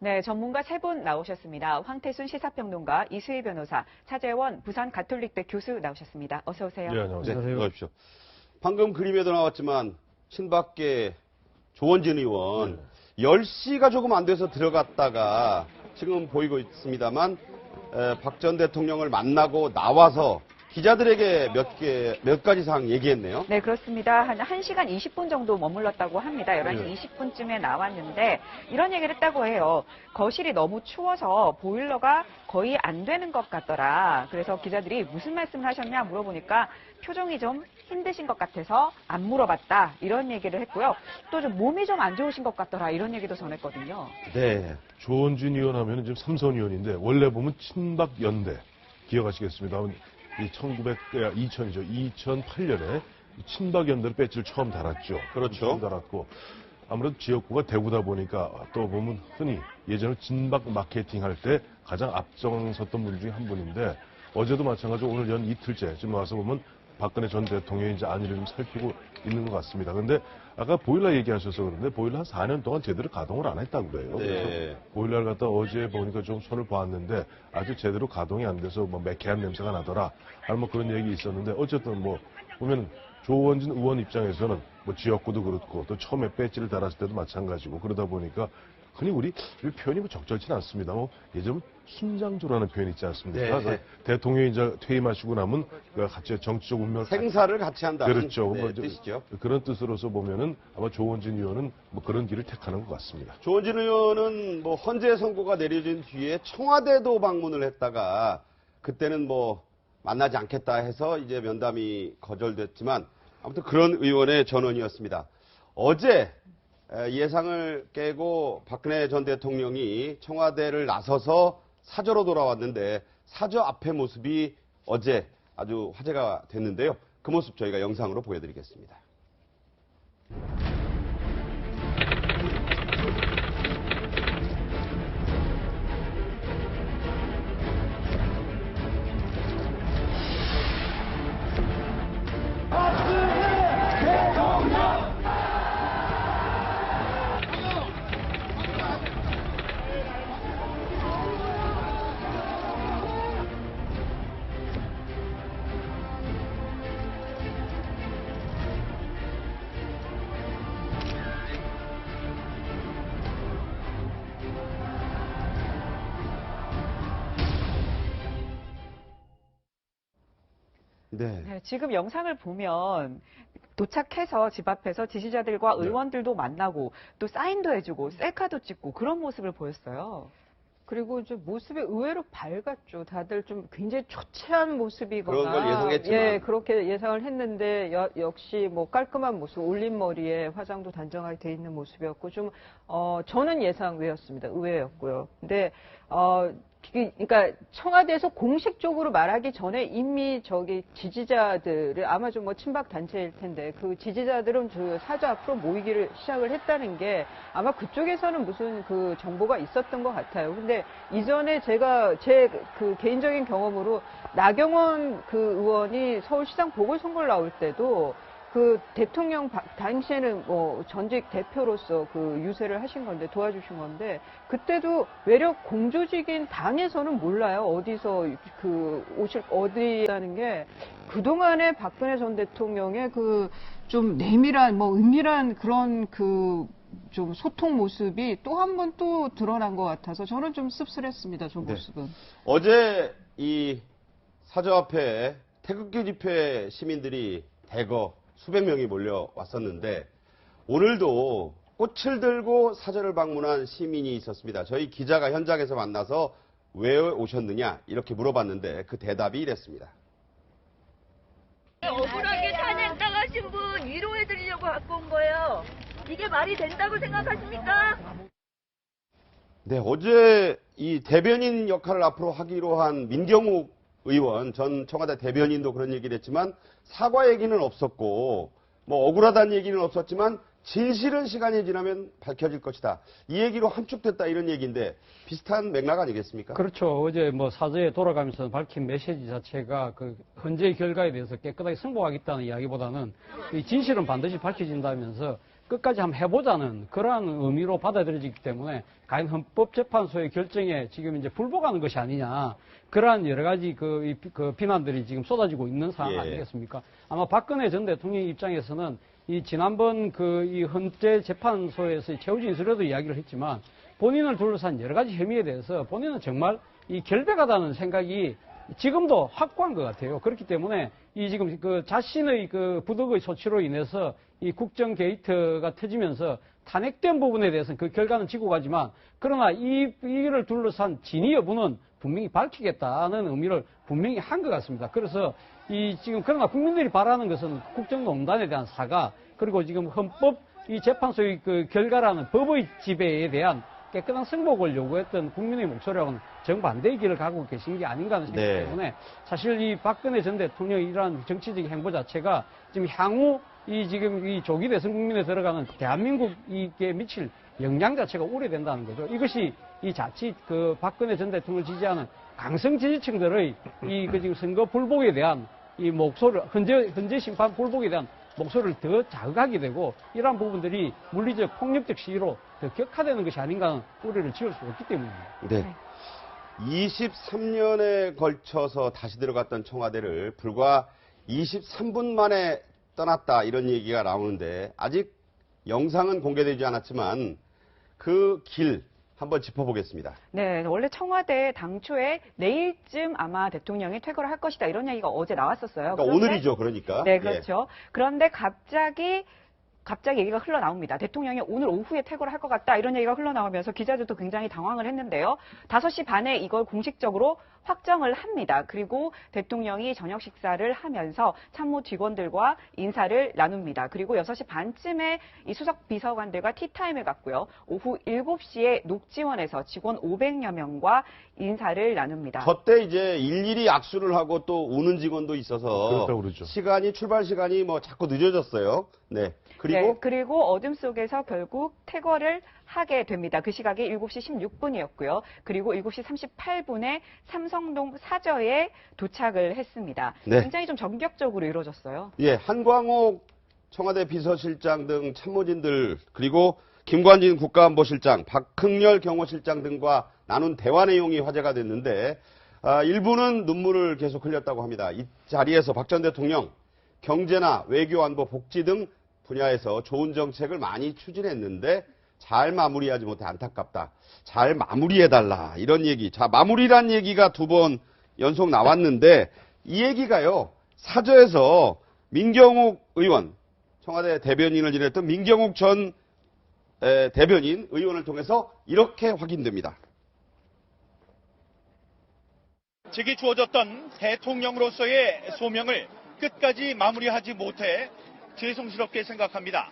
네, 전문가 세 분 나오셨습니다. 황태순 시사평론가, 이수희 변호사, 차재원 부산 가톨릭대 교수 나오셨습니다. 어서 오세요. 네, 안녕하세요. 네, 어서 방금 그림에도 나왔지만 친박계 조원진 의원 10시가 조금 안 돼서 들어갔다가 지금 보이고 있습니다만 박 전 대통령을 만나고 나와서 기자들에게 몇 가지 사항 얘기했네요. 네, 그렇습니다. 한 1시간 20분 정도 머물렀다고 합니다. 11시 20분쯤에 나왔는데 이런 얘기를 했다고 해요. 거실이 너무 추워서 보일러가 거의 안 되는 것 같더라. 그래서 기자들이 무슨 말씀을 하셨냐 물어보니까 표정이 좀 힘드신 것 같아서 안 물어봤다. 이런 얘기를 했고요. 또 좀 몸이 좀 안 좋으신 것 같더라. 이런 얘기도 전했거든요. 네. 조원진 의원 하면 지금 삼선 의원인데 원래 보면 친박연대 기억하시겠습니다. 2008년에 친박연대로 배지를 처음 달았죠. 그렇죠. 처음 달았고 아무래도 지역구가 대구다 보니까 또 보면 흔히 예전에 진박 마케팅 할 때 가장 앞장섰던 분 중에 한 분인데 어제도 마찬가지로 오늘 연 이틀째 지금 와서 보면 박근혜 전 대통령이 이제 안위를 좀 살피고 있는 것 같습니다. 근데 아까 보일러 얘기하셔서 그런데 보일러 한 4년 동안 제대로 가동을 안 했다고 그래요. 네. 보일러를 갖다 어제 보니까 좀 손을 보았는데 아주 제대로 가동이 안 돼서 뭐 매캐한 냄새가 나더라. 아니 뭐 그런 얘기 있었는데 어쨌든 뭐 보면 조원진 의원 입장에서는 뭐 지역구도 그렇고 또 처음에 배지를 달았을 때도 마찬가지고 그러다 보니까 흔히 우리 표현이 뭐 적절치는 않습니다. 뭐 예전 순장조라는 표현 있지 않습니까? 네. 대통령이 이제 퇴임하시고 나면 같이 정치적 운명을 생사를 같이 한다는 그렇죠. 네, 뭐 뜻이죠. 그런 뜻으로서 보면은 아마 조원진 의원은 뭐 그런 길을 택하는 것 같습니다. 조원진 의원은 뭐 헌재 선고가 내려진 뒤에 청와대도 방문을 했다가 그때는 뭐 만나지 않겠다 해서 이제 면담이 거절됐지만 아무튼 그런 의원의 전언이었습니다. 어제 예상을 깨고 박근혜 전 대통령이 청와대를 나서서 사저로 돌아왔는데 사저 앞의 모습이 어제 아주 화제가 됐는데요. 그 모습 저희가 영상으로 보여드리겠습니다. 네, 지금 영상을 보면 도착해서 집 앞에서 지지자들과 의원들도 만나고 또 사인도 해주고 셀카도 찍고 그런 모습을 보였어요. 그리고 좀 모습이 의외로 밝았죠. 다들 좀 굉장히 초췌한 모습이거나. 그런 걸 예상했지만. 예, 그렇게 예상을 했는데 역시 뭐 깔끔한 모습, 올린 머리에 화장도 단정하게 돼 있는 모습이었고 좀 저는 예상 외였습니다. 의외였고요. 근데 그러니까 청와대에서 공식적으로 말하기 전에 이미 저기 지지자들을 아마 좀 뭐 친박 단체일 텐데 그 지지자들은 그 사저 앞으로 모이기를 시작을 했다는 게 아마 그쪽에서는 무슨 그 정보가 있었던 것 같아요. 근데 이전에 제가 제 그 개인적인 경험으로 나경원 그 의원이 서울시장 보궐선거를 나올 때도 그 대통령 당시에는 뭐 전직 대표로서 그 유세를 하신 건데 도와주신 건데 그때도 외력 공조직인 당에서는 몰라요. 어디서 그 어디라는 게 그동안의 박근혜 전 대통령의 그 좀 내밀한 뭐 은밀한 그런 그 좀 소통 모습이 또 한 번 또 드러난 것 같아서 저는 좀 씁쓸했습니다. 저 모습은. 어제 이 사저 앞에 태극기 집회 시민들이 대거 수백 명이 몰려왔었는데 오늘도 꽃을 들고 사저를 방문한 시민이 있었습니다. 저희 기자가 현장에서 만나서 왜 오셨느냐 이렇게 물어봤는데 그 대답이 이랬습니다. 억울하게 탄핵 당하신 분 위로해드리려고 갖고 온 거예요. 이게 말이 된다고 생각하십니까? 네, 어제 이 대변인 역할을 앞으로 하기로 한 민경욱 의원, 전 청와대 대변인도 그런 얘기를 했지만 사과 얘기는 없었고 뭐 억울하다는 얘기는 없었지만 진실은 시간이 지나면 밝혀질 것이다. 이 얘기로 함축됐다 이런 얘기인데 비슷한 맥락 아니겠습니까? 그렇죠. 어제 뭐 사저에 돌아가면서 밝힌 메시지 자체가 그 헌재의 결과에 대해서 깨끗하게 승복하겠다는 이야기보다는 이 진실은 반드시 밝혀진다면서 끝까지 한번 해보자는 그러한 의미로 받아들여지기 때문에 과연 헌법재판소의 결정에 지금 이제 불복하는 것이 아니냐 그러한 여러 가지 그 비난들이 지금 쏟아지고 있는 상황 예. 아니겠습니까? 아마 박근혜 전 대통령 입장에서는 이 지난번 이 헌재재판소에서의 최후 진술에도 이야기를 했지만 본인을 둘러싼 여러 가지 혐의에 대해서 본인은 정말 이 결백하다는 생각이 지금도 확고한 것 같아요. 그렇기 때문에 이 지금 그 자신의 그 부득의 소치로 인해서 이 국정 게이트가 터지면서 탄핵된 부분에 대해서는 그 결과는 지고 가지만 그러나 이를 둘러싼 진위 여부는 분명히 밝히겠다는 의미를 분명히 한 것 같습니다. 그래서 지금 그러나 국민들이 바라는 것은 국정농단에 대한 사과 그리고 지금 헌법 이 재판소의 그 결과라는 법의 지배에 대한 깨끗한 승복을 요구했던 국민의 목소리하고는 정반대의 길을 가고 계신 게 아닌가 하는 생각 네. 때문에 사실 이 박근혜 전 대통령의 이러한 정치적 행보 자체가 지금 향후 지금 이 조기 대선 국민에 들어가는 대한민국에 미칠 영향 자체가 우려된다는 거죠. 이것이 이 자칫 그 박근혜 전 대통령을 지지하는 강성 지지층들의 지금 선거 불복에 대한 이 목소리를 헌재 심판 불복에 대한 목소리를 더 자극하게 되고 이러한 부분들이 물리적 폭력적 시위로 더 격화되는 것이 아닌가 하는 우려를 지을 수 없기 때문입니다. 네. 23년에 걸쳐서 다시 들어갔던 청와대를 불과 23분 만에 떠났다 이런 얘기가 나오는데 아직 영상은 공개되지 않았지만 그 길 한번 짚어보겠습니다. 네, 원래 청와대 당초에 내일쯤 아마 대통령이 퇴거를 할 것이다 이런 얘기가 어제 나왔었어요. 그러니까 오늘이죠, 그러니까. 네, 그렇죠. 그런데 갑자기 얘기가 흘러나옵니다. 대통령이 오늘 오후에 퇴거를 할 것 같다 이런 얘기가 흘러나오면서 기자들도 굉장히 당황을 했는데요. 5시 반에 이걸 공식적으로 확정을 합니다. 그리고 대통령이 저녁 식사를 하면서 참모 직원들과 인사를 나눕니다. 그리고 6시 반쯤에 이 수석 비서관들과 티타임을 갖고요. 오후 7시에 녹지원에서 직원 500여 명과 인사를 나눕니다. 저때 이제 일일이 악수를 하고 또 우는 직원도 있어서 그렇다고 그러죠. 출발 시간이 뭐 자꾸 늦어졌어요. 네. 그리고 어둠 속에서 결국 퇴거를 하게 됩니다. 그 시각이 7시 16분이었고요. 그리고 7시 38분에 삼성동 사저에 도착을 했습니다. 네. 굉장히 좀 전격적으로 이루어졌어요. 예, 한광옥 청와대 비서실장 등 참모진들 그리고 김관진 국가안보실장, 박흥렬 경호실장 등과 나눈 대화 내용이 화제가 됐는데 일부는 눈물을 계속 흘렸다고 합니다. 이 자리에서 박 전 대통령 경제나 외교, 안보, 복지 등 분야에서 좋은 정책을 많이 추진했는데 잘 마무리하지 못해 안타깝다. 잘 마무리해달라. 이런 얘기. 자, 마무리란 얘기가 2번 연속 나왔는데 이 얘기가요. 사저에서 민경욱 의원, 청와대 대변인을 지냈던 민경욱 전 대변인 의원을 통해서 이렇게 확인됩니다. 제게 주어졌던 대통령으로서의 소명을 끝까지 마무리하지 못해 죄송스럽게 생각합니다.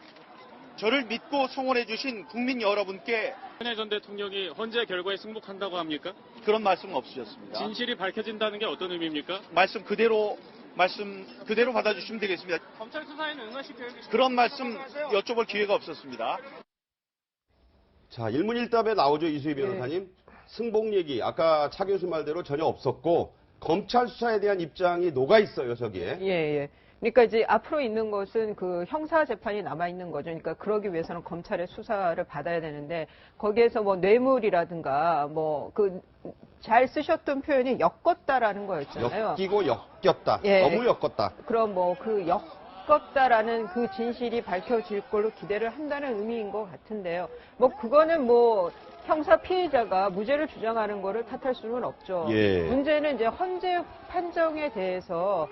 저를 믿고 성원해 주신 국민 여러분께 박근혜 전 대통령이 헌재 결과에 승복한다고 합니까? 그런 말씀 없으셨습니다. 진실이 밝혀진다는 게 어떤 의미입니까? 말씀 그대로 받아주시면 되겠습니다. 검찰 수사에는 응하실 계획이십니까? 그런 말씀 여쭤볼 기회가 없었습니다. 자, 일문일답에 나오죠, 이수희 변호사님. 승복 얘기, 아까 차 교수 말대로 전혀 없었고 검찰 수사에 대한 입장이 녹아 있어요, 저기에. 예. 그러니까 이제 앞으로 있는 것은 그 형사 재판이 남아 있는 거죠. 그러니까 그러기 위해서는 검찰의 수사를 받아야 되는데 거기에서 뭐 뇌물이라든가 뭐 그 잘 쓰셨던 표현이 엮었다라는 거였잖아요. 엮이고 엮였다. 예. 너무 엮었다. 그럼 뭐 그 엮었다라는 그 진실이 밝혀질 걸로 기대를 한다는 의미인 것 같은데요. 뭐 그거는 뭐 형사 피해자가 무죄를 주장하는 거를 탓할 수는 없죠. 예. 문제는 이제 헌재 판정에 대해서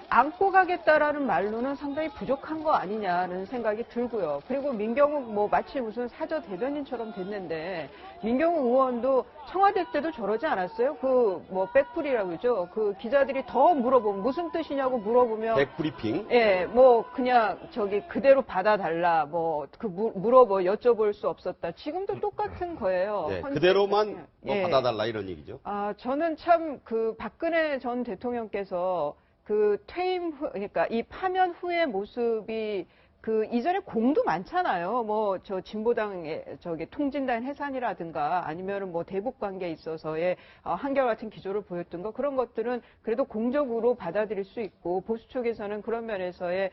안고 가겠다라는 말로는 상당히 부족한 거 아니냐는 생각이 들고요. 그리고 민경욱 뭐 마치 무슨 사저 대변인처럼 됐는데 민경욱 의원도 청와대 때도 저러지 않았어요? 그 뭐 백불이라고 그러죠. 그 기자들이 더 물어보면 무슨 뜻이냐고 물어보면 백브리핑. 예, 뭐 그냥 저기 그대로 받아달라 뭐 그 여쭤볼 수 없었다. 지금도 똑같은 거예요. 네, 헌재 그대로만 뭐 예. 받아달라 이런 얘기죠. 저는 참 그 박근혜 전 대통령께서 그 퇴임 후, 그러니까 이 파면 후의 모습이 그 이전에 공도 많잖아요. 뭐 저 진보당의 저기 통진단 해산이라든가 아니면은 뭐 대북 관계에 있어서의 한결같은 기조를 보였던 그런 것들은 그래도 공적으로 받아들일 수 있고 보수 쪽에서는 그런 면에서의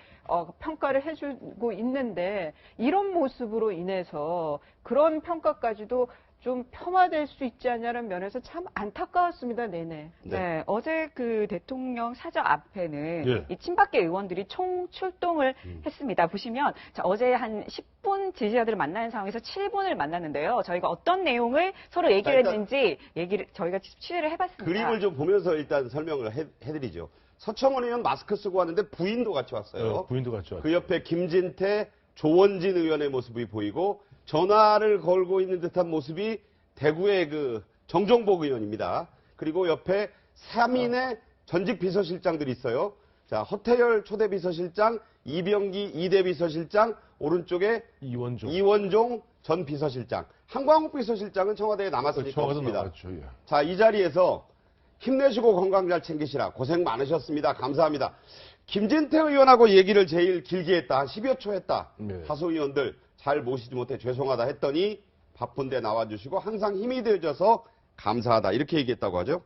평가를 해주고 있는데 이런 모습으로 인해서 그런 평가까지도 좀 폄하될 수 있지 않냐는 면에서 참 안타까웠습니다. 내내. 네, 어제 그 대통령 사저 앞에는 예. 이 친박계 의원들이 총 출동을 했습니다. 보시면 자, 어제 한 10분 지지자들을 만나는 상황에서 7분을 만났는데요. 저희가 어떤 내용을 서로 얘기를 일단 했는지 저희가 취재를 해봤습니다. 그림을 좀 보면서 일단 설명을 해드리죠. 서청원 의원 마스크 쓰고 왔는데 부인도 같이 왔어요. 부인도 같이 왔죠. 그 옆에 김진태, 조원진 의원의 모습이 보이고 전화를 걸고 있는 듯한 모습이 대구의 그 정종복 의원입니다. 그리고 옆에 3인의 전직 비서실장들이 있어요. 자, 허태열 초대 비서실장, 이병기 2대 비서실장, 오른쪽에 이원종 전 비서실장, 한광욱 비서실장은 청와대에 남았으니까 청와대 없습니다. 나왔죠. 예. 자, 이 자리에서 힘내시고 건강 잘 챙기시라. 고생 많으셨습니다. 감사합니다. 김진태 의원하고 얘기를 제일 길게 했다. 한 10여 초 했다. 네. 다수 의원들 잘 모시지 못해 죄송하다 했더니 바쁜데 나와주시고 항상 힘이 되어줘서 감사하다. 이렇게 얘기했다고 하죠.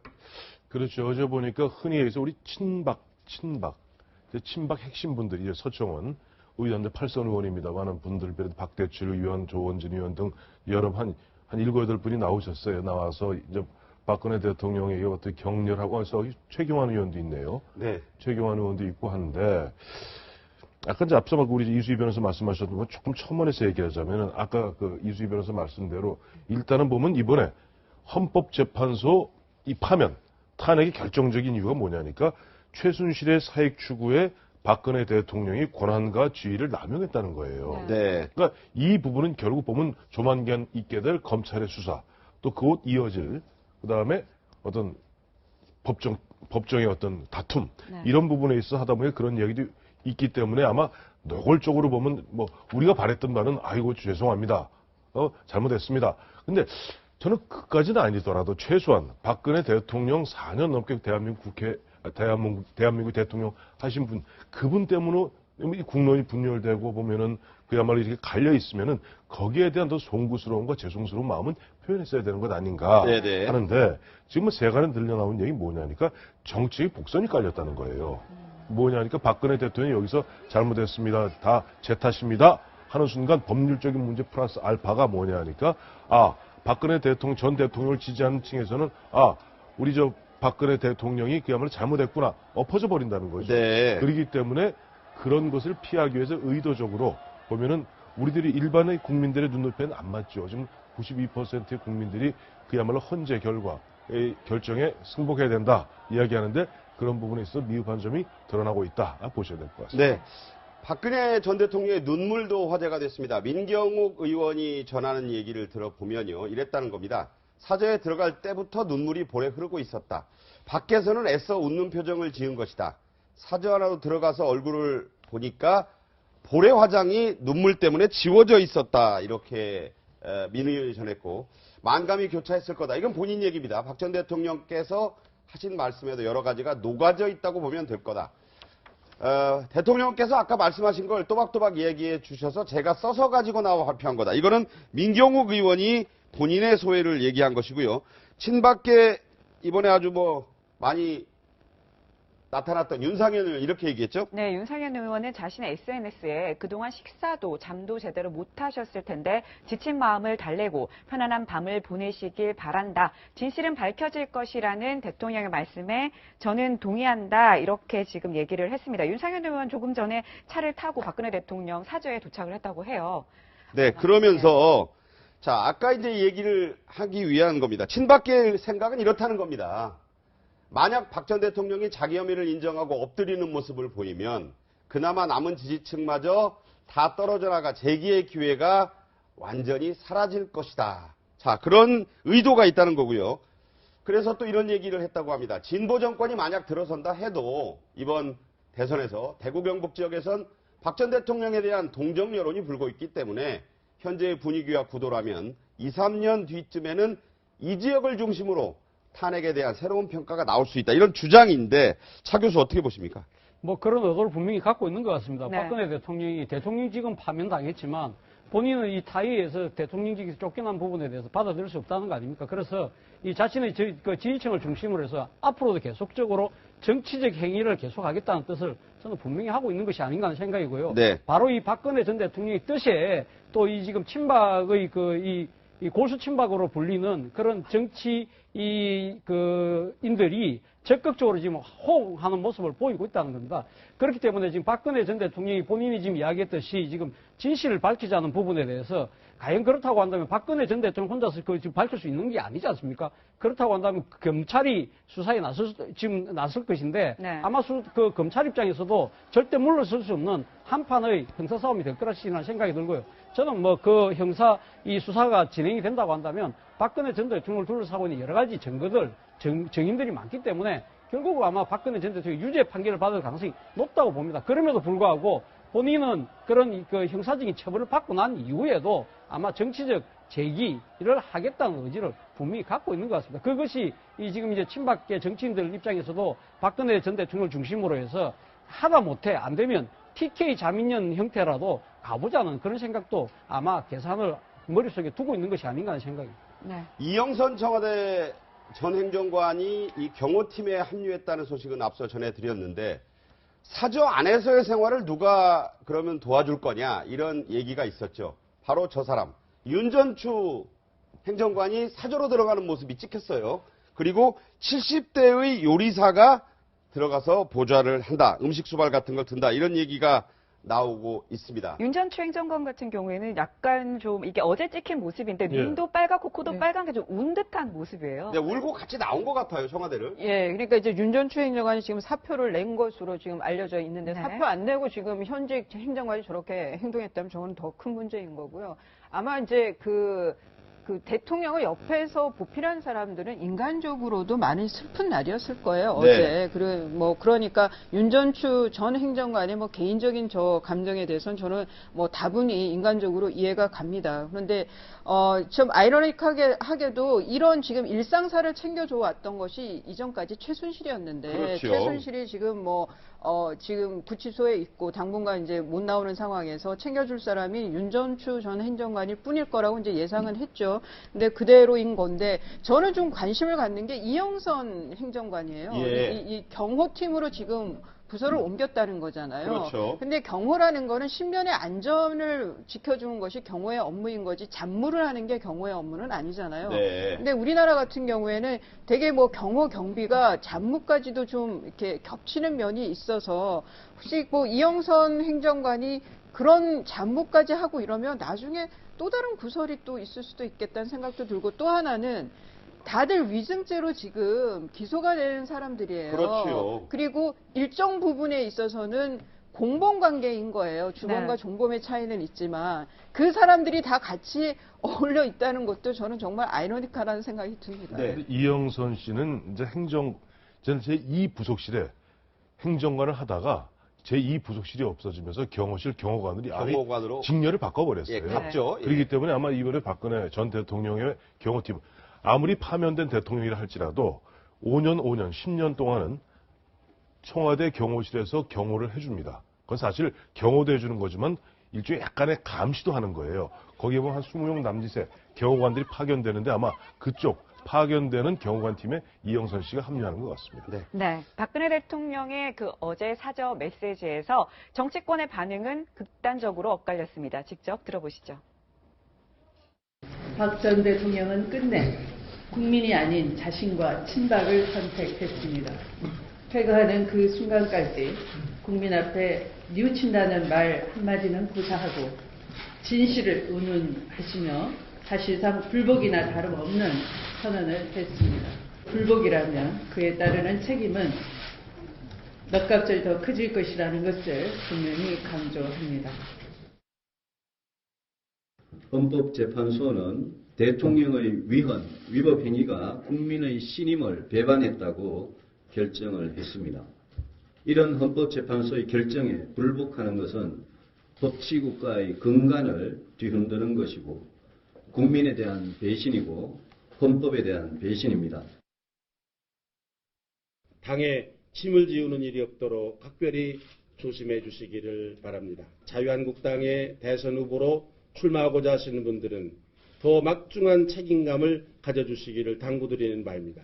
그렇죠. 어제 보니까 흔히 여기서 우리 친박 핵심 분들이 이제 서청원 의원들 8선 의원입니다. 많은 분들, 박대출 의원, 조원진 의원 등 여러 한 7, 8분이 나오셨어요. 나와서 이제 박근혜 대통령에게 어떻게 격려하고 해서 최경환 의원도 있네요. 네. 최경환 의원도 있고 하는데 아까 이제 앞서 막 우리 이수희 변호사 말씀하셨던 거 조금 첨언해서 얘기하자면은 아까 그 이수희 변호사 말씀대로 일단은 보면 이번에 헌법재판소 이 파면 탄핵의 결정적인 이유가 뭐냐니까 최순실의 사익 추구에 박근혜 대통령이 권한과 지위를 남용했다는 거예요. 네. 그러니까 이 부분은 결국 보면 조만간 있게 될 검찰의 수사 또 그곳 이어질 그다음에 어떤 법정의 어떤 다툼 네. 이런 부분에 있어 하다 보니 그런 이야기도 있기 때문에 아마 노골적으로 보면 뭐 우리가 바랬던 바는 아이고 죄송합니다. 잘못했습니다. 근데 저는 그까지는 아니더라도 최소한 박근혜 대통령 4년 넘게 대한민국 대통령 하신 분 그분 때문에 이 국론이 분열되고 보면은 그야말로 이렇게 갈려 있으면은 거기에 대한 더 송구스러움과 죄송스러운 마음은 표현했어야 되는 것 아닌가 네네. 하는데 지금 뭐 세간에 들려나온 얘기 뭐냐니까 정치의 복선이 깔렸다는 거예요. 뭐냐니까 박근혜 대통령이 여기서 잘못했습니다. 다 제 탓입니다. 하는 순간 법률적인 문제 플러스 알파가 뭐냐니까 박근혜 전 대통령을 지지하는 층에서는 우리 저 박근혜 대통령이 그야말로 잘못했구나 엎어져 버린다는 거죠. 네. 그렇기 때문에 그런 것을 피하기 위해서 의도적으로 보면은 우리들이 일반의 국민들의 눈높이에는 안 맞죠. 지금 92%의 국민들이 그야말로 헌재 결과의 결정에 승복해야 된다 이야기하는데 그런 부분에 있어서 미흡한 점이 드러나고 있다 보셔야 될 것 같습니다. 네. 박근혜 전 대통령의 눈물도 화제가 됐습니다. 민경욱 의원이 전하는 얘기를 들어보면요. 이랬다는 겁니다. 사저에 들어갈 때부터 눈물이 볼에 흐르고 있었다. 밖에서는 애써 웃는 표정을 지은 것이다. 사저 안으로 들어가서 얼굴을 보니까 볼의 화장이 눈물 때문에 지워져 있었다. 이렇게 민 의원이 전했고 만감이 교차했을 거다. 이건 본인 얘기입니다. 박 전 대통령께서 하신 말씀에도 여러 가지가 녹아져 있다고 보면 될 거다. 대통령께서 아까 말씀하신 걸 또박또박 얘기해 주셔서 제가 써서 가지고 나와 발표한 거다. 이거는 민경욱 의원이 본인의 소회를 얘기한 것이고요. 친박계 이번에 아주 많이 나타났던 윤상현 의원 이렇게 얘기했죠? 네, 윤상현 의원은 자신의 SNS에 그동안 식사도 잠도 제대로 못 하셨을 텐데 지친 마음을 달래고 편안한 밤을 보내시길 바란다. 진실은 밝혀질 것이라는 대통령의 말씀에 저는 동의한다. 이렇게 지금 얘기를 했습니다. 윤상현 의원 조금 전에 차를 타고 박근혜 대통령 사저에 도착을 했다고 해요. 네, 그러면서 자, 아까 이제 얘기를 하기 위한 겁니다. 친박계 생각은 이렇다는 겁니다. 만약 박 전 대통령이 자기 혐의를 인정하고 엎드리는 모습을 보이면 그나마 남은 지지층마저 다 떨어져 나가 재기의 기회가 완전히 사라질 것이다. 자, 그런 의도가 있다는 거고요. 그래서 또 이런 얘기를 했다고 합니다. 진보 정권이 만약 들어선다 해도 이번 대선에서 대구 경북 지역에선 박 전 대통령에 대한 동정 여론이 불고 있기 때문에 현재의 분위기와 구도라면 2, 3년 뒤쯤에는 이 지역을 중심으로 탄핵에 대한 새로운 평가가 나올 수 있다. 이런 주장인데 차 교수 어떻게 보십니까? 뭐 그런 의도를 분명히 갖고 있는 것 같습니다. 네. 박근혜 대통령이 대통령직은 파면당했지만 본인은 이 타의에서 대통령직에서 쫓겨난 부분에 대해서 받아들일 수 없다는 거 아닙니까? 그래서 이 자신의 지지층을 중심으로 해서 앞으로도 계속적으로 정치적 행위를 계속하겠다는 뜻을 저는 분명히 하고 있는 것이 아닌가 하는 생각이고요. 네. 바로 이 박근혜 전 대통령의 뜻에 또 이 지금 친박의 이 골수 친박으로 불리는 그런 인들이 적극적으로 지금 호응하는 모습을 보이고 있다는 겁니다. 그렇기 때문에 지금 박근혜 전 대통령이 본인이 지금 이야기했듯이 지금 진실을 밝히자는 부분에 대해서 과연 그렇다고 한다면 박근혜 전 대통령 혼자서 지금 밝힐 수 있는 게 아니지 않습니까? 그렇다고 한다면 경찰이 수사에 나설 것인데 네. 아마 그 검찰 입장에서도 절대 물러설 수 없는 한판의 형사싸움이 될 거라는 생각이 들고요. 저는 뭐 그 형사 이 수사가 진행이 된다고 한다면 박근혜 전 대통령을 둘러싸고 있는 여러 가지 증거들, 증인들이 많기 때문에 결국 아마 박근혜 전 대통령이 유죄 판결을 받을 가능성이 높다고 봅니다. 그럼에도 불구하고 본인은 그런 그 형사적인 처벌을 받고 난 이후에도 아마 정치적 재기를 하겠다는 의지를 분명히 갖고 있는 것 같습니다. 그것이 이 지금 이제 친박계 정치인들 입장에서도 박근혜 전 대통령을 중심으로 해서 하다못해 안 되면 TK 자민련 형태라도 가보자는 그런 생각도 아마 계산을 머릿속에 두고 있는 것이 아닌가 하는 생각입니다. 네. 이영선 청와대 전 행정관이 이 경호팀에 합류했다는 소식은 앞서 전해드렸는데 사저 안에서의 생활을 누가 그러면 도와줄 거냐 이런 얘기가 있었죠. 바로 저 사람 윤전추 행정관이 사저로 들어가는 모습이 찍혔어요. 그리고 70대의 요리사가 들어가서 보좌를 한다. 음식 수발 같은 걸 든다. 이런 얘기가 나오고 있습니다. 윤전추 행정관 같은 경우에는 약간 좀 이게 어제 찍힌 모습인데 예. 눈도 빨갛고 코도 네. 빨간 게 좀 운 듯한 모습이에요. 네, 울고 같이 나온 것 같아요, 청와대를. 예, 그러니까 이제 윤전추 행정관이 지금 사표를 낸 것으로 지금 알려져 있는데 네. 사표 안 내고 지금 현직 행정관이 저렇게 행동했다면 저건 더 큰 문제인 거고요. 아마 이제 그 대통령을 옆에서 보필한 사람들은 인간적으로도 많이 슬픈 날이었을 거예요, 네. 어제. 그러니까 윤전추 전 행정관의 뭐 개인적인 저 감정에 대해서는 저는 뭐 다분히 인간적으로 이해가 갑니다. 그런데, 좀 아이러니하게도 이런 지금 일상사를 챙겨줘 왔던 것이 이전까지 최순실이었는데, 그렇죠. 최순실이 지금 지금 구치소에 있고 당분간 이제 못 나오는 상황에서 챙겨줄 사람이 윤전추 전 행정관일 뿐일 거라고 이제 예상은 했죠. 근데 그대로인 건데 저는 좀 관심을 갖는 게 이영선 행정관이에요. 예. 이 경호팀으로 지금 부서를 옮겼다는 거잖아요. 그렇죠. 근데 경호라는 거는 신변의 안전을 지켜주는 것이 경호의 업무인 거지 잡무를 하는 게 경호의 업무는 아니잖아요. 네. 근데 우리나라 같은 경우에는 되게 뭐 경호 경비가 잡무까지도 좀 이렇게 겹치는 면이 있어서 혹시 뭐 이영선 행정관이 그런 잡무까지 하고 이러면 나중에 또 다른 구설이 또 있을 수도 있겠다는 생각도 들고 또 하나는 다들 위증죄로 지금 기소가 되는 사람들이에요. 그렇죠. 그리고 일정 부분에 있어서는 공범 관계인 거예요. 주범과 네. 종범의 차이는 있지만 그 사람들이 다 같이 어울려 있다는 것도 저는 정말 아이러니컬하다는 생각이 듭니다. 네. 이영선 씨는 이제 저는 제2부속실에 행정관을 하다가 제2부속실이 없어지면서 경호실 경호관들이 아예 경호관으로 직렬을 바꿔버렸어요. 예, 갔죠. 예. 그렇기 때문에 아마 이번에 박근혜 전 대통령의 경호팀, 아무리 파면된 대통령이라 할지라도 5년, 10년 동안은 청와대 경호실에서 경호를 해줍니다. 그건 사실 경호도 해주는 거지만 일종의 약간의 감시도 하는 거예요. 거기에 보면 한 20명 남짓의 경호관들이 파견되는데 아마 그쪽 파견되는 경호관 팀에 이영선 씨가 합류하는 것 같습니다. 네. 네, 박근혜 대통령의 그 어제 사저 메시지에서 정치권의 반응은 극단적으로 엇갈렸습니다. 직접 들어보시죠. 박 전 대통령은 끝내 국민이 아닌 자신과 친박을 선택했습니다. 퇴거하는 그 순간까지 국민 앞에 뉘우친다는 말 한마디는 구사하고 진실을 운운하시며 사실상 불복이나 다름없는 선언을 했습니다. 불복이라면 그에 따르는 책임은 몇 값을 더 커질 것이라는 것을 분명히 강조합니다. 헌법재판소는 대통령의 위법 행위가 국민의 신임을 배반했다고 결정을 했습니다. 이런 헌법재판소의 결정에 불복하는 것은 법치국가의 근간을 뒤흔드는 것이고 국민에 대한 배신이고 헌법에 대한 배신입니다. 당의 침을 지우는 일이 없도록 각별히 조심해 주시기를 바랍니다. 자유한국당의 대선 후보로 출마하고자 하시는 분들은 더 막중한 책임감을 가져주시기를 당부드리는 바입니다.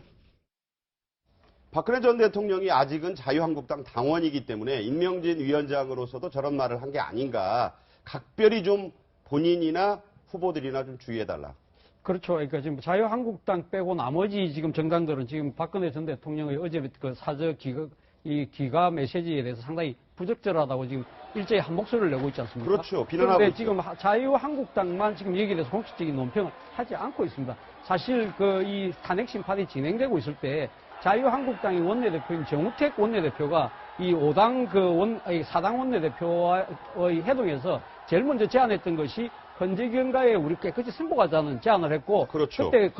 박근혜 전 대통령이 아직은 자유한국당 당원이기 때문에 임명진 위원장으로서도 저런 말을 한 게 아닌가. 각별히 좀 본인이나 후보들이나 좀 주의해달라. 그렇죠. 그러니까 지금 자유한국당 빼고 나머지 지금 정당들은 지금 박근혜 전 대통령의 어제 그 사저 기가 메시지에 대해서 상당히 부적절하다고 지금 일제히 한 목소리를 내고 있지 않습니까? 그렇죠. 비난하고 그런데 있죠. 지금 자유한국당만 지금 여기에 대해서 공식적인 논평을 하지 않고 있습니다. 사실 이 탄핵 심판이 진행되고 있을 때 자유한국당의 원내대표인 정우택 원내대표가 이 5당 4당 원내대표와의 회동에서 제일 먼저 제안했던 것이 헌재경과에 우리 깨끗이 승복하자는 제안을 했고, 그렇죠. 그때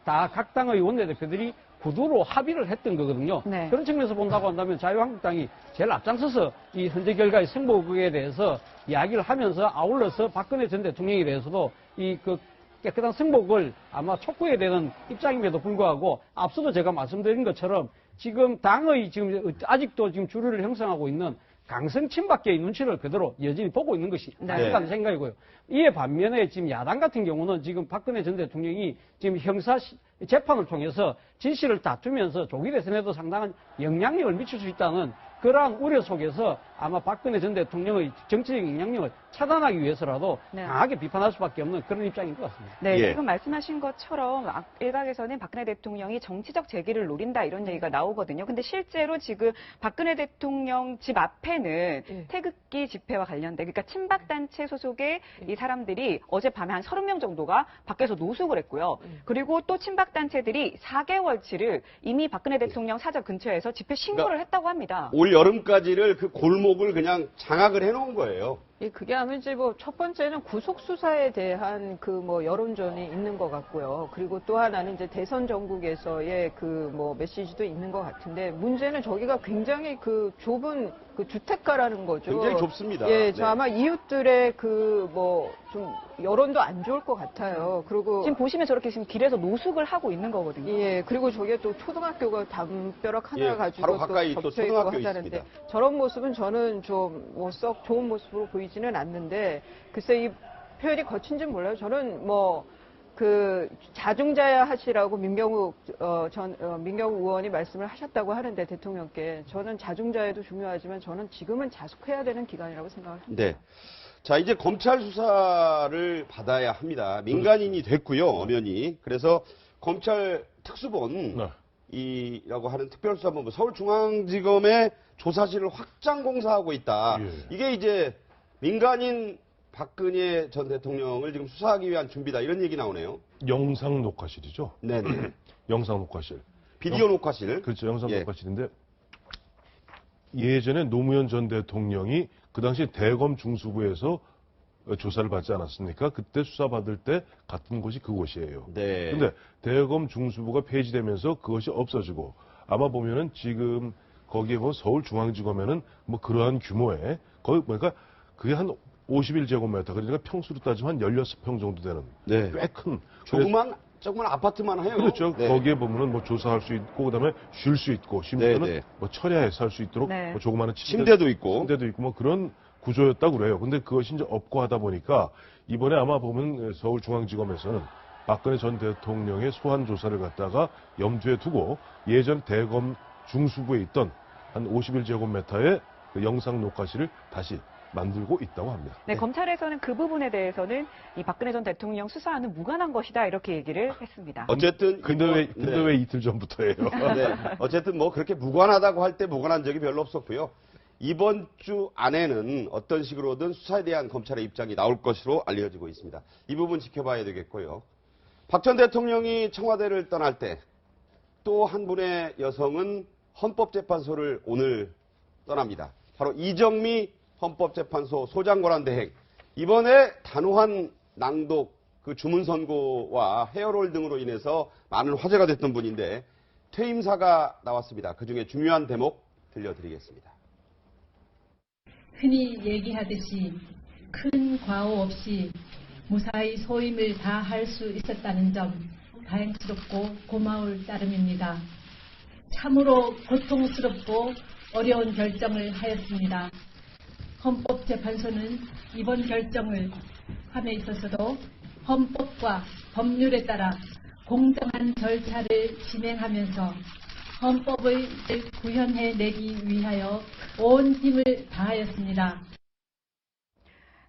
다 각 당의 원내대표들이 구두로 합의를 했던 거거든요. 네. 그런 측면에서 본다고 한다면 자유한국당이 제일 앞장서서 이 헌재 결과의 승복에 대해서 이야기를 하면서 아울러서 박근혜 전 대통령에 대해서도 깨끗한 승복을 아마 촉구해야 되는 입장임에도 불구하고 앞서도 제가 말씀드린 것처럼 지금 당의 지금 아직도 지금 주류를 형성하고 있는 강성 친박계의 눈치를 그대로 여전히 보고 있는 것이 아닌가 생각이고요. 이에 반면에 지금 야당 같은 경우는 지금 박근혜 전 대통령이 지금 형사 재판을 통해서 진실을 다투면서 조기 대선에도 상당한 영향력을 미칠 수 있다는 그러한 우려 속에서 아마 박근혜 전 대통령의 정치적 영향력을 차단하기 위해서라도 강하게 비판할 수밖에 없는 그런 입장인 것 같습니다. 네, 예. 지금 말씀하신 것처럼 일각에서는 박근혜 대통령이 정치적 재기를 노린다 이런 얘기가 나오거든요. 근데 실제로 지금 박근혜 대통령 집 앞에는 태극기 집회와 관련된 그러니까 친박단체 소속의 이 사람들이 어젯밤에 한 30명 정도가 밖에서 노숙을 했고요. 그리고 또 친박단체들이 4개월치를 이미 박근혜 대통령 사저 근처에서 집회 신고를 했다고 합니다. 올 여름까지를 그 골목을 그냥 장악을 해놓은 거예요. 그게 아마 이제 첫 번째는 구속 수사에 대한 여론전이 있는 것 같고요. 그리고 또 하나는 이제 대선 전국에서의 메시지도 있는 것 같은데 문제는 저기가 굉장히 좁은 주택가라는 거죠. 굉장히 좁습니다. 예, 네. 아마 이웃들의 좀 여론도 안 좋을 것 같아요. 그리고 지금 보시면 저렇게 지금 길에서 노숙을 하고 있는 거거든요. 예, 그리고 저게 또 초등학교가 담벼락 하나 예, 가지고 바로 가까이 또 겹쳐 있고 초등학교 하다는데 있습니다. 저런 모습은 저는 좀 썩 좋은 모습으로 보이지는 않는데 글쎄 이 표현이 거친지는 몰라요. 저는 자중자야 하시라고 민경욱 의원이 말씀을 하셨다고 하는데 대통령께 저는 자중자야도 중요하지만 저는 지금은 자숙해야 되는 기간이라고 생각합니다. 네. 자, 이제 검찰 수사를 받아야 합니다. 민간인이 됐고요, 엄연히. 그래서 검찰 특수본 이라고 하는 특별수사본부 서울중앙지검의 조사실을 확장 공사하고 있다. 이게 이제 민간인 박근혜 전 대통령을 지금 수사하기 위한 준비다. 이런 얘기 나오네요. 영상 녹화실이죠. 네네. 영상 녹화실. 비디오 녹화실. 그렇죠. 영상 녹화실인데 예전에 노무현 전 대통령이 그 당시 대검 중수부에서 조사를 받지 않았습니까? 그때 수사받을 때 갔던 곳이 그곳이에요. 네. 근데 대검 중수부가 폐지되면서 그것이 없어지고 아마 보면은 지금 거기에 서울중앙지검에는 그러한 규모의 거의 그러니까 그게 한 51제곱미터 그러니까 평수로 따지면 한 16평 정도 되는 꽤 큰 조그만 아파트만 해요. 그렇죠. 거기에 보면은 조사할 수 있고 그다음에 쉴 수 있고 심지어는 철야에서 할 수 있도록 조그마한 침대도 있고 그런 구조였다고 그래요. 근데 그것이 이제 없고 하다 보니까 이번에 아마 보면 서울중앙지검에서는 박근혜 전 대통령의 소환 조사를 갖다가 염두에 두고 예전 대검 중수부에 있던 한 51제곱미터의 영상 녹화실을 다시 만들고 있다고 합니다. 네, 검찰에서는 그 부분에 대해서는 이 박근혜 전 대통령 수사와는 무관한 것이다 이렇게 얘기를 했습니다. 어쨌든 근데 왜 이틀 전부터예요? 네. 어쨌든 그렇게 무관하다고 할 때 무관한 적이 별로 없었고요. 이번 주 안에는 어떤 식으로든 수사에 대한 검찰의 입장이 나올 것으로 알려지고 있습니다. 이 부분 지켜봐야 되겠고요. 박 전 대통령이 청와대를 떠날 때 또 한 분의 여성은 헌법재판소를 오늘 떠납니다. 바로 이정미 헌법재판소 소장권한대행. 이번에 단호한 낭독, 주문 선고와 헤어롤 등으로 인해서 많은 화제가 됐던 분인데 퇴임사가 나왔습니다. 그중에 중요한 대목 들려드리겠습니다. 흔히 얘기하듯이 큰 과오 없이 무사히 소임을 다할 수 있었다는 점 다행스럽고 고마울 따름입니다. 참으로 고통스럽고 어려운 결정을 하였습니다. 헌법재판소는 이번 결정을 함에 있어서도 헌법과 법률에 따라 공정한 절차를 진행하면서 헌법을 구현해내기 위하여 온 힘을 다하였습니다.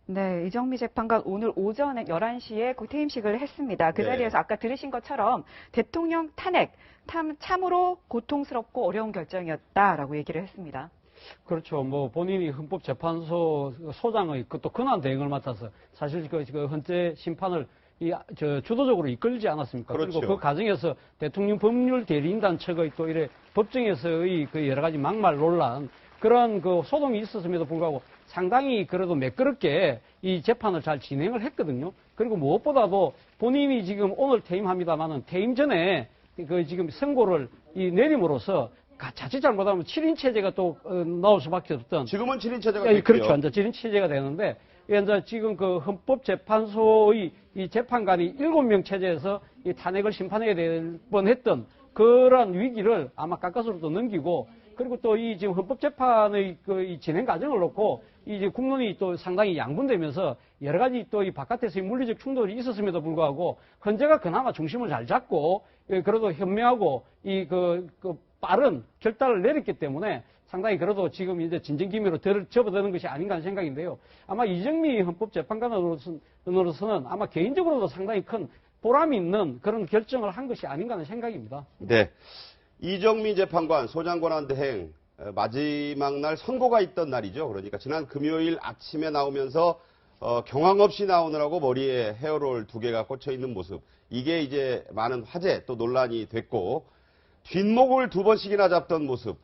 네, 이정미 재판관 오늘 오전에 11시에 그 퇴임식을 했습니다. 그 네. 자리에서 아까 들으신 것처럼 대통령 탄핵, 참으로 고통스럽고 어려운 결정이었다라고 얘기를 했습니다. 그렇죠. 뭐 본인이 헌법재판소 소장의 또 권한 대행을 맡아서 사실 그 헌재 심판을 주도적으로 이끌지 않았습니까? 그렇죠. 그리고 그 과정에서 대통령 법률 대리인단 측의 또 이래 법정에서의 그 여러 가지 막말 논란 그런 그 소동이 있었음에도 불구하고 상당히 그래도 매끄럽게 이 재판을 잘 진행을 했거든요. 그리고 무엇보다도 본인이 지금 오늘 퇴임합니다만은 퇴임 전에 그 지금 선고를 내림으로써 자칫 잘못하면 7인 체제가 또 나올 수밖에 없던. 지금은 7인 체제가 됐고요. 그렇죠. 이제 7인 체제가 되는데 이제 지금 그 헌법재판소의 이 재판관이 7명 체제에서 이 탄핵을 심판해야 될 뻔했던 그런 위기를 아마 가까스로도 넘기고 그리고 또 이 지금 헌법재판의 이 진행 과정을 놓고 이제 국론이 또 상당히 양분되면서 여러 가지 또 이 바깥에서의 물리적 충돌이 있었음에도 불구하고 헌재가 그나마 중심을 잘 잡고 그래도 현명하고 빠른 결단을 내렸기 때문에 상당히 그래도 지금 이제 진정기미로 접어드는 것이 아닌가 하는 생각인데요. 아마 이정미 헌법재판관으로서는 아마 개인적으로도 상당히 큰 보람이 있는 그런 결정을 한 것이 아닌가 하는 생각입니다. 네. 이정미 재판관 소장권한대행 마지막 날 선고가 있던 날이죠. 그러니까 지난 금요일 아침에 나오면서 경황 없이 나오느라고 머리에 헤어롤 2개가 꽂혀 있는 모습. 이게 이제 많은 화제 또 논란이 됐고 뒷목을 2번씩이나 잡던 모습.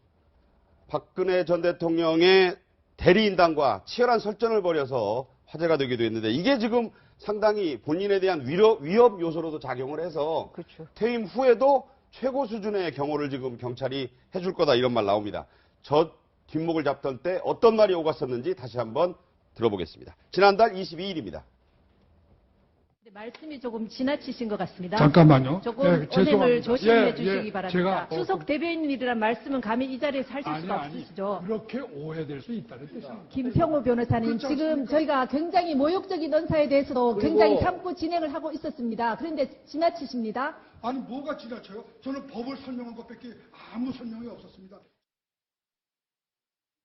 박근혜 전 대통령의 대리인단과 치열한 설전을 벌여서 화제가 되기도 했는데 이게 지금 상당히 본인에 대한 위협 요소로도 작용을 해서 그렇죠. 퇴임 후에도 최고 수준의 경호를 지금 경찰이 해줄 거다 이런 말 나옵니다. 저 뒷목을 잡던 때 어떤 말이 오갔었는지 다시 한번 들어보겠습니다. 지난달 22일입니다. 말씀이 조금 지나치신 것 같습니다. 잠깐만요. 조금 예, 언행을 죄송합니다. 조심해 주시기 바랍니다. 제가 수석 대변인이라는 말씀은 감히 이 자리에서 하실 수가 없으시죠. 그렇게 오해될 수 있다는 뜻입니다. 김평우 변호사님, 지금 저희가 굉장히 모욕적인 언사에 대해서도 굉장히 참고 진행을 하고 있었습니다. 그런데 지나치십니다. 아니 뭐가 지나쳐요? 저는 법을 설명한 것밖에 아무 설명이 없었습니다.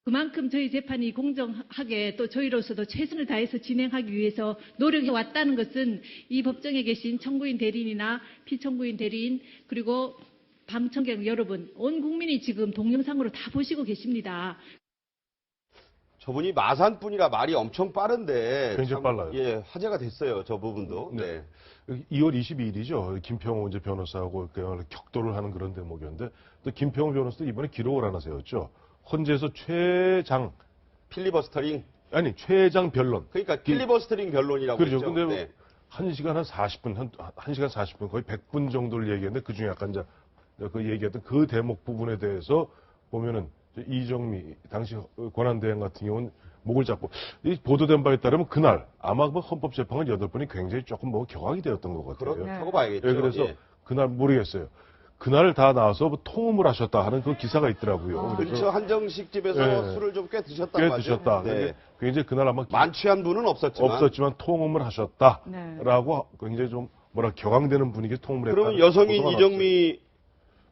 그만큼 저희 재판이 공정하게 또 저희로서도 최선을 다해서 진행하기 위해서 노력해 왔다는 것은 이 법정에 계신 청구인 대리인이나 피청구인 대리인 그리고 방청객 여러분, 온 국민이 지금 동영상으로 다 보시고 계십니다. 저분이 마산분이라 말이 엄청 빠른데 굉장히 빨라요. 예, 화제가 됐어요. 저 부분도. 네. 2월 22일이죠. 김평우 이제 변호사하고 격돌을 하는 그런 대목이었는데 또 김평우 변호사도 이번에 기록을 하나 세웠죠. 헌재에서 최장 필리버스터링 아니 최장 변론. 그러니까 필리버스터링 변론이라고 그렇죠. 했죠. 근데 네. 1시간 한 40분, 1시간 40분 거의 100분 정도를 얘기했는데 그중에 약간 이제 그 얘기했던 그 대목 부분에 대해서 보면은 이정미 당시 권한대행 같은 경우는 목을 잡고 이 보도된 바에 따르면 그날 아마 뭐 헌법재판관 8분이 굉장히 조금 뭐 격하게 되었던 것 같아요. 그렇다고 봐야겠죠. 예, 그래서 예. 그날 모르겠어요. 그날 다 나와서 뭐 통음을 하셨다 하는 그 기사가 있더라고요. 그렇죠. 한정식 집에서 예. 술을 좀 꽤 드셨다고 꽤 하죠. 드셨다. 네. 굉장히 그날 아마 만취한 분은 없었지만 통음을 하셨다라고 굉장히 좀 뭐라 격앙되는 분위기에서 통음을 했다. 그러면 여성인 이정미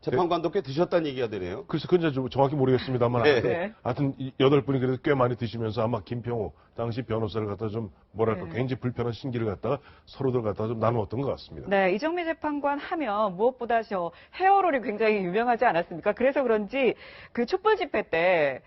재판관도 꽤 드셨다는 얘기가 되네요. 그래서 그건 이제 정확히 모르겠습니다만 네. 하여튼 8분이 그래도 꽤 많이 드시면서 아마 김평우 당시 변호사를 갖다 좀 뭐랄까 굉장히 불편한 심기를 갖다가 서로들 갖다가 좀 나누었던 것 같습니다. 네, 이정미 재판관 하면 무엇보다 저 헤어롤이 굉장히 유명하지 않았습니까? 그래서 그런지 그 촛불 집회 때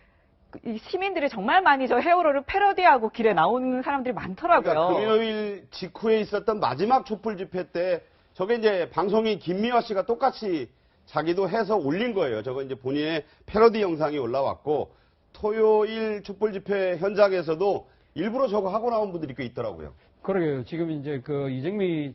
이 시민들이 정말 많이 저 헤어롤을 패러디하고 길에 나오는 사람들이 많더라고요. 그러니까 금요일 직후에 있었던 마지막 촛불 집회 때 저게 이제 방송인 김미화 씨가 똑같이 자기도 해서 올린 거예요. 저거 이제 본인의 패러디 영상이 올라왔고 토요일 촛불 집회 현장에서도 일부러 저거 하고 나온 분들이 꽤 있더라고요. 그러게요. 지금 이제 그 이정미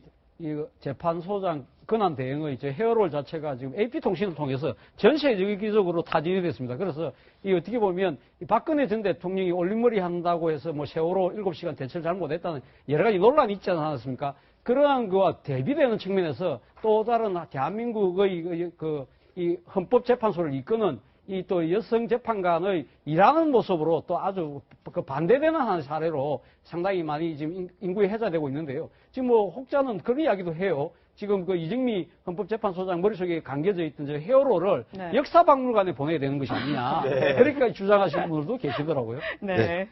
재판소장 권한 대행의 이제 헤어롤 자체가 지금 AP통신을 통해서 전 세계적으로 타진이 됐습니다. 그래서 이 어떻게 보면 이 박근혜 전 대통령이 올림머리 한다고 해서 뭐 세월호 7시간 대처를 잘못했다는 여러 가지 논란이 있지 않았습니까? 그러한 그와 대비되는 측면에서 또 다른 대한민국의 그 이 헌법재판소를 이끄는 이 또 여성 재판관의 일하는 모습으로 또 아주 그 반대되는 한 사례로 상당히 많이 지금 인구에 해자되고 있는데요. 지금 뭐 혹자는 그런 이야기도 해요. 지금 그 이정미 헌법재판소장 머릿속에 감겨져 있던 저 헤어로를 네. 역사박물관에 보내야 되는 것이 아니냐. 네. 그렇게 주장하시는 분들도 계시더라고요. 네.